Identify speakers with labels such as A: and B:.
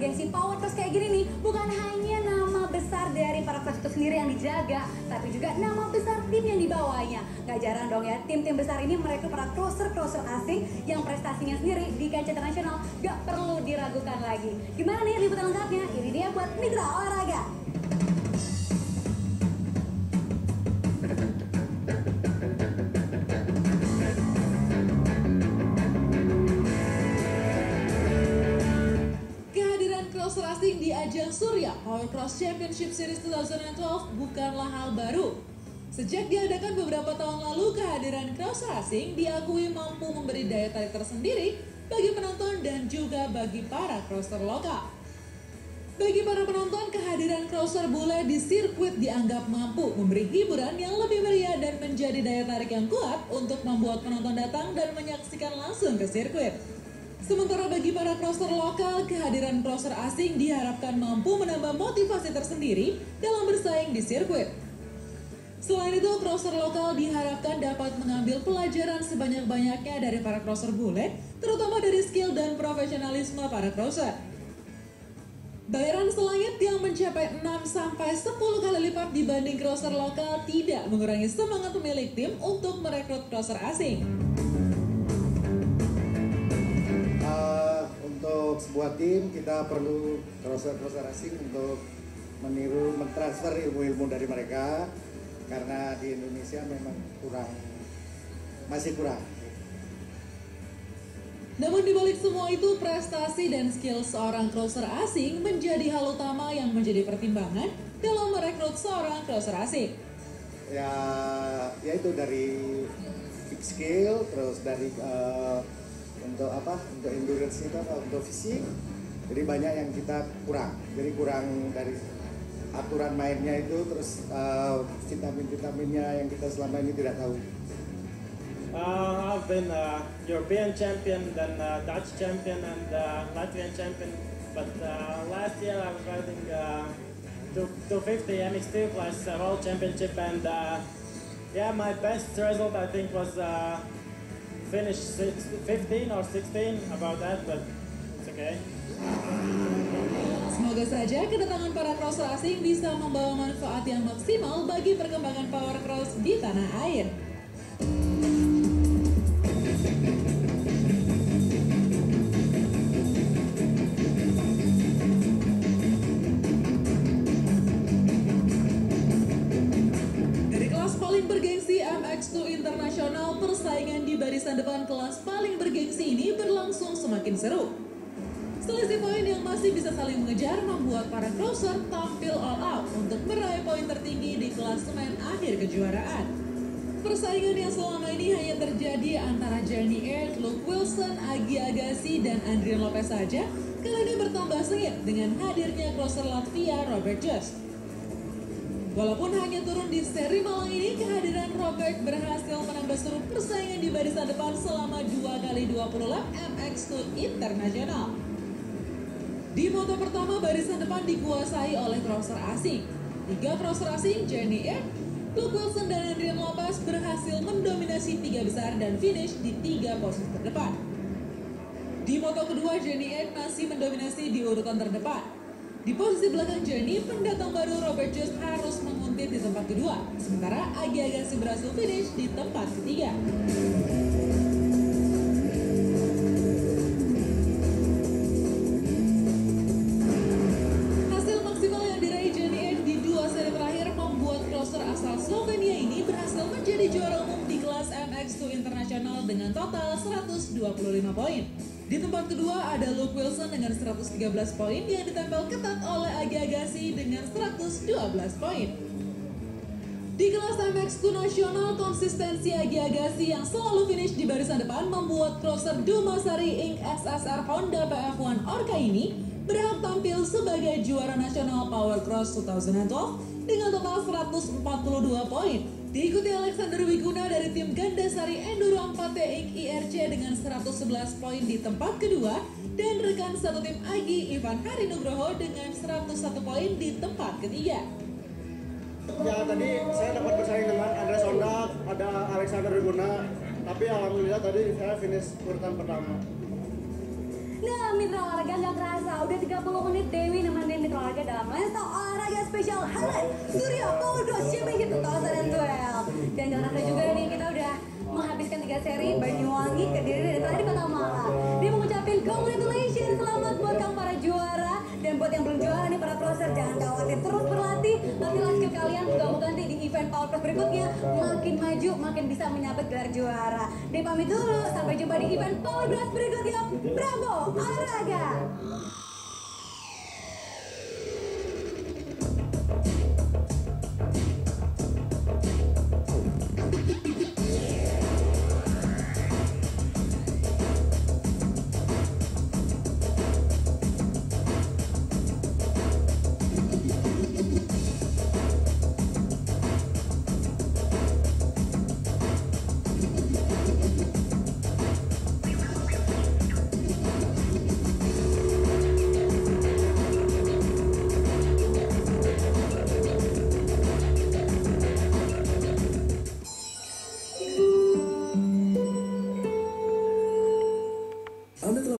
A: bergengsi power cross kayak gini nih, bukan hanya nama besar dari para cross itu sendiri yang dijaga, tapi juga nama besar tim yang dibawanya. Gak jarang dong ya, tim-tim besar ini merekrut para crosser-crosser asing yang prestasinya sendiri di kancah internasional gak perlu diragukan lagi. Gimana nih liputan lengkapnya? Ini dia buat Mitra Olahraga.
B: Crosser asing di ajang Surya Power Cross Championship Series 2012 bukanlah hal baru. Sejak diadakan beberapa tahun lalu, kehadiran crosser asing diakui mampu memberi daya tarik tersendiri bagi penonton dan juga bagi para crosser lokal. Bagi para penonton, kehadiran crosser bule di sirkuit dianggap mampu memberi hiburan yang lebih meriah dan menjadi daya tarik yang kuat untuk membuat penonton datang dan menyaksikan langsung ke sirkuit. Sementara bagi para crosser lokal, kehadiran crosser asing diharapkan mampu menambah motivasi tersendiri dalam bersaing di sirkuit. Selain itu, crosser lokal diharapkan dapat mengambil pelajaran sebanyak-banyaknya dari para crosser bule, terutama dari skill dan profesionalisme para crosser. Bayaran selangit yang mencapai 6-10 kali lipat dibanding crosser lokal tidak mengurangi semangat pemilik tim untuk merekrut crosser asing.
C: Untuk sebuah tim kita perlu crosser asing untuk mentransfer ilmu-ilmu dari mereka, karena di Indonesia memang masih kurang.
B: Namun dibalik semua itu, prestasi dan skill seorang crosser asing menjadi hal utama yang menjadi pertimbangan dalam merekrut seorang crosser asing.
C: Ya itu dari skill, terus dari untuk endurance itu untuk fisik. Jadi banyak yang kita kurang. Jadi kurang dari aturan mainnya itu, terus vitamin-vitaminnya yang kita selama ini tidak tahu.
D: I've been European champion, then Dutch champion, and Latvian champion. But last year I was riding 250 MX2 plus World Championship, and my best result I think was finish 15 or 16, about that, but it's okay.
B: Semoga saja kedatangan para crosser asing bisa membawa manfaat yang maksimal bagi perkembangan power cross di tanah air. Bergengsi MX2 Internasional, persaingan di barisan depan kelas paling bergengsi ini berlangsung semakin seru. Selisih poin yang masih bisa saling mengejar membuat para crosser tampil all out untuk meraih poin tertinggi di klasemen akhir kejuaraan. Persaingan yang selama ini hanya terjadi antara Journey Air, Luke Wilson, Agi Agassi, dan Adrian Lopez saja, kali ini bertambah sengit dengan hadirnya crosser Latvia Robert Just. Walaupun hanya turun di seri malang ini, kehadiran Robert berhasil menambah seru persaingan di barisan depan selama 2x20 lap MX2 Internasional. Di moto pertama, barisan depan dikuasai oleh crosser asing. 3 crosser asing, Journey Air, Luke Wilson, dan Adrian Lopez berhasil mendominasi 3 besar dan finish di 3 posisi terdepan. Di moto kedua, Journey Air masih mendominasi di urutan terdepan. Di posisi belakang Journey, pendatang baru Robert Just harus menguntit di tempat kedua, sementara Agi Agassi berhasil finish di tempat ketiga. Hasil maksimal yang diraih Journey Air di 2 seri terakhir membuat crosser asal Slovenia ini berhasil menjadi juara umum di kelas MX2 Internasional dengan total 125 poin. Di tempat kedua ada Luke Wilson dengan 113 poin yang ditempel ketat oleh Agi Agassi dengan 112 poin. Di kelas MX2 nasional, konsistensi Agi Agassi yang selalu finish di barisan depan membuat crosser Dumasari Inc. SSR Honda PF1 Orca ini berhak tampil sebagai juara nasional Power Cross 2012 dengan total 142 poin. Diikuti Alexander Wiguna dari tim Gandasari Enduro 4T Inc. IRC dengan 111 poin di tempat kedua, dan rekan satu tim Agi Ivan Harinugroho dengan 101 poin di tempat ketiga.
E: Ya, tadi saya dapat bersaing dengan Andres Honda, ada Alexander Wiguna, tapi alhamdulillah tadi saya finish urutan pertama.
A: Nah, Mitra Olahraga nggak kerasa udah 30 menit Dewi nemenin mitra olahraga dalam lensa olahraga spesial Highlight Surya Power Cross Championship 2012. Dan gak kerasa juga nih kita udah menghabiskan 3 seri Banyuwangi, Kediri, dan terakhir di Kota Malang. Dia mengucapkan congratulations, selamat buat kamu para juara. Dan buat yang belum juara nih para crosser, jangan khawatir, terus berlatih. Nantilah skill kalian moga-moga nanti di event Power Cross berikutnya makin maju, makin bisa menyabet gelar juara. Dia pamit dulu, sampai jumpa di event Power Cross berikutnya. Bravo olahraga.